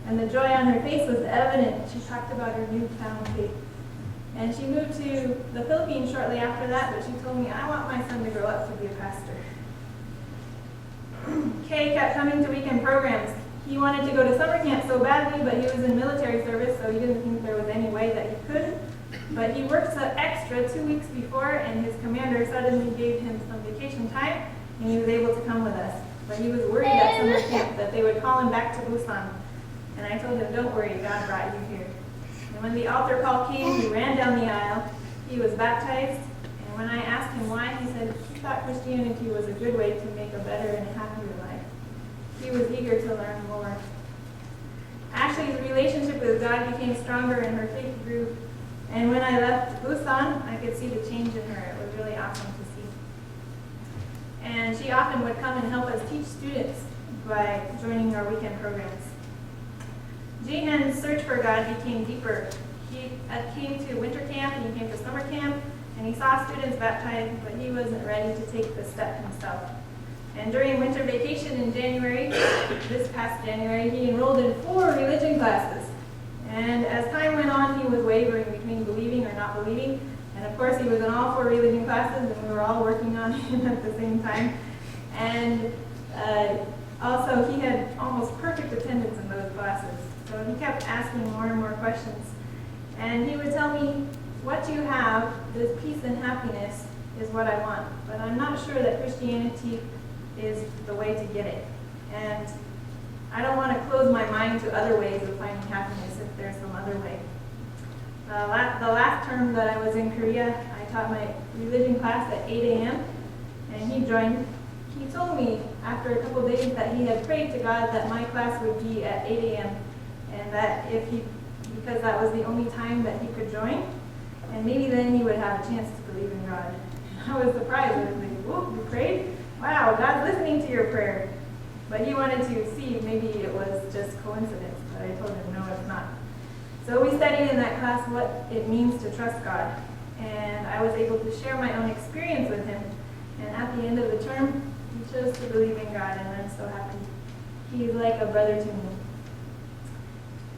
and the joy on her face was evident. She talked about her newfound faith. And she moved to the Philippines shortly after that, but she told me, I want my son to grow up to be a pastor. Kay kept coming to weekend programs. He wanted to go to summer camp so badly, but he was in military service, so he didn't think there was any way that he could. But he worked some extra 2 weeks before, and his commander suddenly gave him some vacation time, and he was able to come with us. But he was worried at summer camp that they would call him back to Busan. And I told him, don't worry, God brought you here. And when the altar call came, he ran down the aisle. He was baptized, and when I asked him why, he said he thought Christianity was a good way to make a better and a happier life. He was eager to learn more. Ashley's relationship with God became stronger and her faith grew. And when I left Busan, I could see the change in her. It was really awesome to see. And she often would come and help us teach students by joining our weekend programs. Jihan's search for God became deeper. He came to winter camp and he came to summer camp, and he saw students baptized, but he wasn't ready to take the step himself. And during winter vacation in January, this past January, he enrolled in 4 religion classes. And as time went on, he was wavering between believing or not believing. And of course, he was in all 4 religion classes, and we were all working on him at the same time. And also, he had almost perfect attendance in those classes. So he kept asking more and more questions. And he would tell me, what you have, this peace and happiness, is what I want. But I'm not sure that Christianity is the way to get it. And I don't want to close my mind to other ways of finding happiness if there's some other way. The last term that I was in Korea, I taught my religion class at 8 a.m. and he joined. He told me after a couple of days that he had prayed to God that my class would be at 8 a.m. and that because that was the only time that he could join, and maybe then he would have a chance to believe in God. I was surprised. I was like, whoa, you prayed? Wow, God's listening to your prayer. But he wanted to see if maybe it was just coincidence, but I told him, no, it's not. So we studied in that class what it means to trust God, and I was able to share my own experience with him. And at the end of the term, he chose to believe in God, and I'm so happy. He's like a brother to me.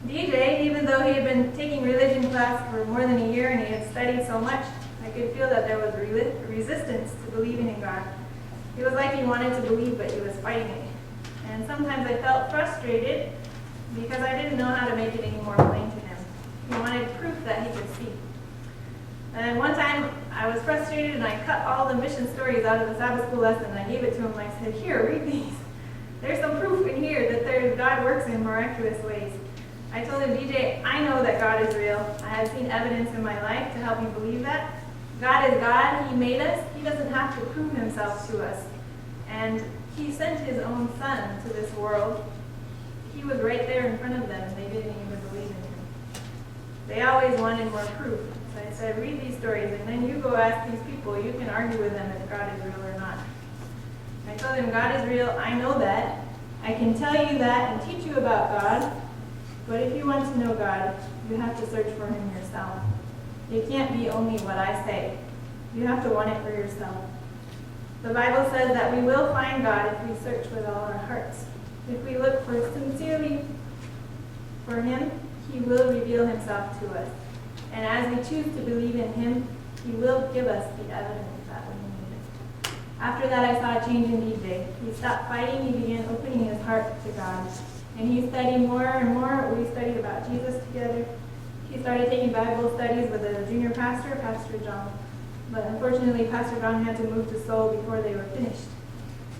DJ, even though he had been taking religion class for more than a year and he had studied so much, I could feel that there was resistance to believing in God. It was like he wanted to believe, but he was fighting it. And sometimes I felt frustrated because I didn't know how to make it any more plain to him. He wanted proof that he could see. And one time I was frustrated and I cut all the mission stories out of the Sabbath school lesson and I gave it to him. I said, here, read these. There's some proof in here that God works in miraculous ways. I told him, DJ, I know that God is real. I have seen evidence in my life to help me believe that. God is God. He made us. He doesn't have to prove himself to us. And he sent his own son to this world. He was right there in front of them, and they didn't even believe in him. They always wanted more proof. So I said, read these stories, and then you go ask these people. You can argue with them if God is real or not. I told him, God is real. I know that. I can tell you that and teach you about God. But if you want to know God, you have to search for him yourself. It can't be only what I say. You have to want it for yourself. The Bible says that we will find God if we search with all our hearts. If we look for sincerely for him, he will reveal himself to us. And as we choose to believe in him, he will give us the evidence that we need. After that, I saw a change in DJ. He stopped fighting. He began opening his heart to God. And he studied more and more. We studied about Jesus together. He started taking Bible studies with a junior pastor, Pastor John. But unfortunately, Pastor John had to move to Seoul before they were finished.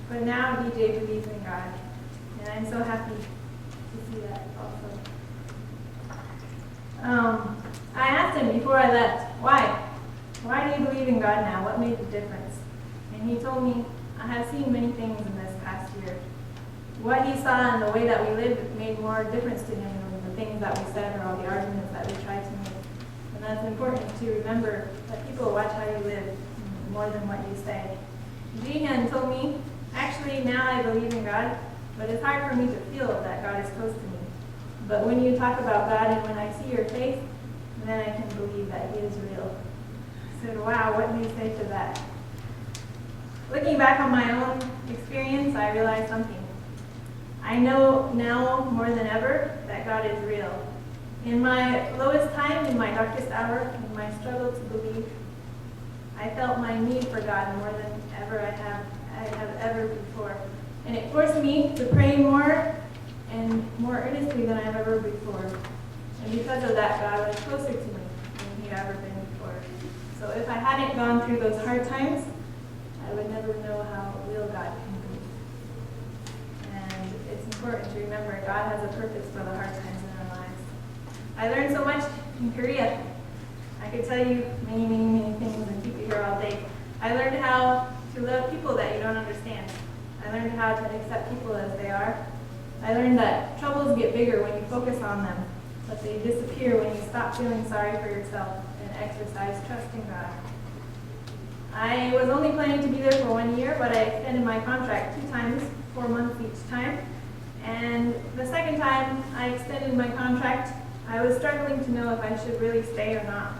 But now DJ believes in God. And I'm so happy to see that also. I asked him before I left, why? Why do you believe in God now? What made the difference? And he told me, I have seen many things in this past year. What he saw and the way that we lived made more difference to him than the things that we said or all the arguments that we tried to make. And that's important to remember that people watch how you live more than what you say. Jihan told me, actually now I believe in God, but it's hard for me to feel that God is close to me. But when you talk about God and when I see your face, then I can believe that he is real. I said, wow, what do you say to that? Looking back on my own experience, I realized something. I know now more than ever that God is real. In my lowest time, in my darkest hour, in my struggle to believe, I felt my need for God more than ever I have ever before. And it forced me to pray more and more earnestly than I've ever before. And because of that, God was closer to me than he'd ever been before. So if I hadn't gone through those hard times, I would never know how real God can be. And it's important to remember God has a purpose for the hard times in our lives. I learned so much in Korea. I could tell you many, many, many things and keep you here all day. I learned how to love people that you don't understand. I learned how to accept people as they are. I learned that troubles get bigger when you focus on them, but they disappear when you stop feeling sorry for yourself and exercise trust in God. I was only planning to be there for 1 year, but I extended my contract 2 times, 4 months each time. And the second time I extended my contract, I was struggling to know if I should really stay or not.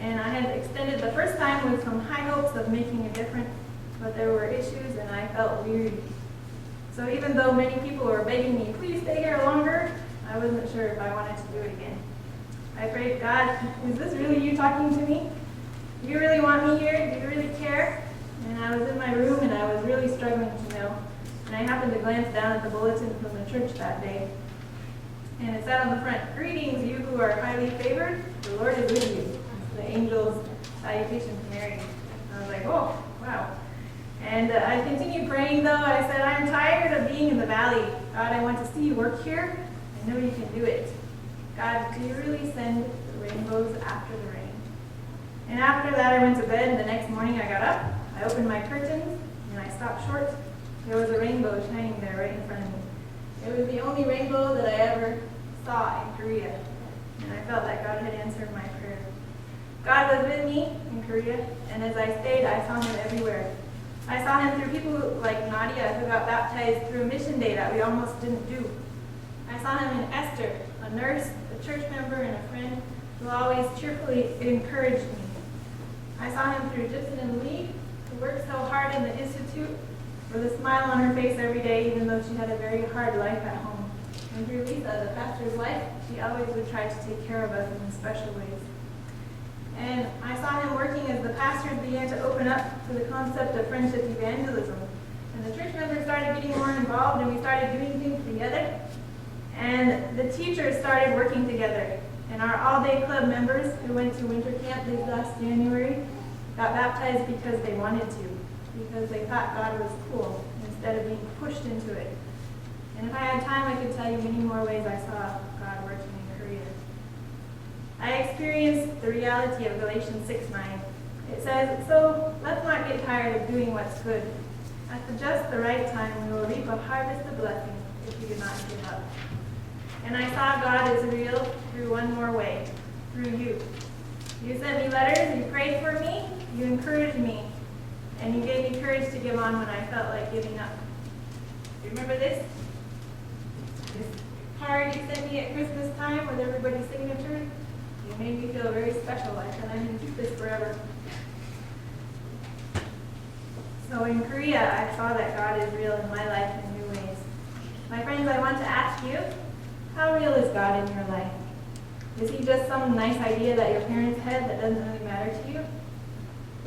And I had extended the first time with some high hopes of making a difference, but there were issues and I felt weary. So even though many people were begging me, please stay here longer, I wasn't sure if I wanted to do it again. I prayed, God, is this really you talking to me? Do you really want me here? Do you really care? And I was in my room and I was really struggling to know. And I happened to glance down at the bulletin from the church that day. And it said on the front, greetings, you who are highly favored, the Lord is with you. It's the angel's salutation to Mary. I was like, oh, wow. And I continued praying, though. I said, I'm tired of being in the valley. God, I want to see you work here. I know you can do it. God, do you really send the rainbows after the rain? And after that, I went to bed, and the next morning I got up, I opened my curtains, and I stopped short. There was a rainbow shining there right in front of me. It was the only rainbow that I ever saw in Korea, and I felt that God had answered my prayer. God was with me in Korea, and as I stayed, I saw him everywhere. I saw him through people like Nadia, who got baptized through a mission day that we almost didn't do. I saw him in Esther, a nurse, a church member, and a friend who always cheerfully encouraged me. I saw him through Gibson and Lee, who worked so hard in the Institute, with a smile on her face every day, even though she had a very hard life at home. And through Lisa, the pastor's wife, she always would try to take care of us in special ways. And I saw him working as the pastors began to open up to the concept of friendship evangelism. And the church members started getting more involved, and we started doing things together. And the teachers started working together. And our all-day club members who went to winter camp this last January got baptized because they wanted to, because they thought God was cool instead of being pushed into it. And if I had time, I could tell you many more ways I saw God working in Korea. I experienced the reality of Galatians 6:9. It says, so let's not get tired of doing what's good. At just the right time, we will reap a harvest of blessing if we do not give up. And I saw God is real through one more way, through you. You sent me letters, you prayed for me, you encouraged me, and you gave me courage to give on when I felt like giving up. You remember this? This card you sent me at Christmas time with everybody's signature? You made me feel very special. I said I'm going to keep this forever. So in Korea, I saw that God is real in my life in new ways. My friends, I want to ask you, how real is God in your life? Is he just some nice idea that your parents had that doesn't really matter to you?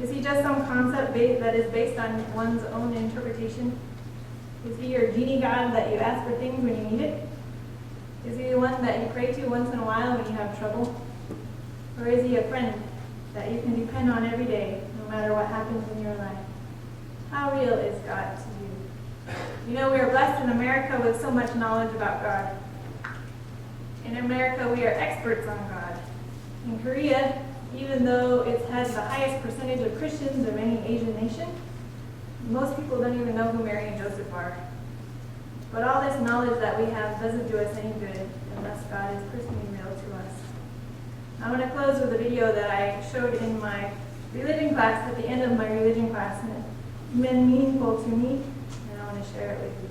Is he just some concept that is based on one's own interpretation? Is he your genie God that you ask for things when you need it? Is he the one that you pray to once in a while when you have trouble? Or is he a friend that you can depend on every day, no matter what happens in your life? How real is God to you? You know, we are blessed in America with so much knowledge about God. In America, we are experts on God. In Korea, even though it has the highest percentage of Christians of any Asian nation, most people don't even know who Mary and Joseph are. But all this knowledge that we have doesn't do us any good unless God is personally real to us. I want to close with a video that I showed in my religion class at the end of my religion class, and it's been meaningful to me, and I want to share it with you.